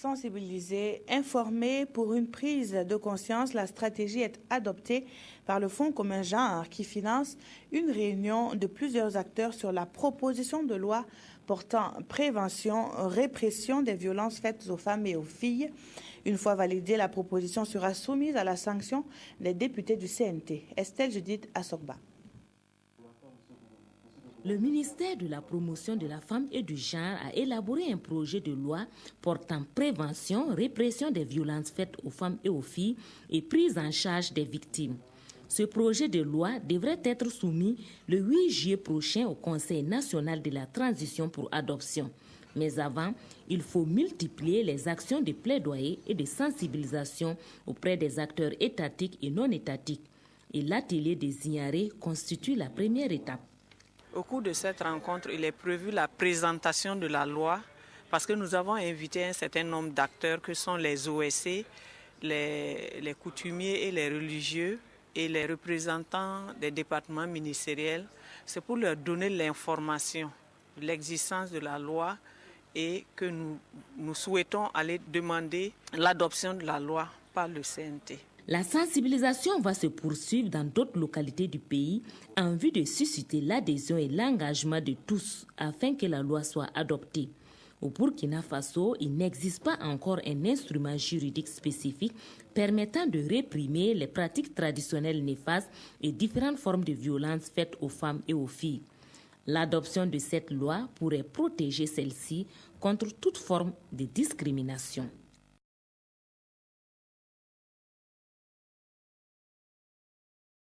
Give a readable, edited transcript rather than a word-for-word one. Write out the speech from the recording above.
Sensibiliser, informer pour une prise de conscience, la stratégie est adoptée par le Fonds commun genre qui finance une réunion de plusieurs acteurs sur la proposition de loi portant prévention, répression des violences faites aux femmes et aux filles. Une fois validée, la proposition sera soumise à la sanction des députés du CNT. Estelle Judith Assogba. Le ministère de la Promotion de la Femme et du Genre a élaboré un projet de loi portant prévention, répression des violences faites aux femmes et aux filles et prise en charge des victimes. Ce projet de loi devrait être soumis le 8 juillet prochain au Conseil national de la transition pour adoption. Mais avant, il faut multiplier les actions de plaidoyer et de sensibilisation auprès des acteurs étatiques et non étatiques. Et l'atelier des Ignarés constitue la première étape. Au cours de cette rencontre, il est prévu la présentation de la loi parce que nous avons invité un certain nombre d'acteurs que sont les OSC, les coutumiers et les religieux et les représentants des départements ministériels. C'est pour leur donner l'information de l'existence de la loi et que nous souhaitons aller demander l'adoption de la loi par le CNT. La sensibilisation va se poursuivre dans d'autres localités du pays en vue de susciter l'adhésion et l'engagement de tous afin que la loi soit adoptée. Au Burkina Faso, il n'existe pas encore un instrument juridique spécifique permettant de réprimer les pratiques traditionnelles néfastes et différentes formes de violences faites aux femmes et aux filles. L'adoption de cette loi pourrait protéger celles-ci contre toute forme de discrimination.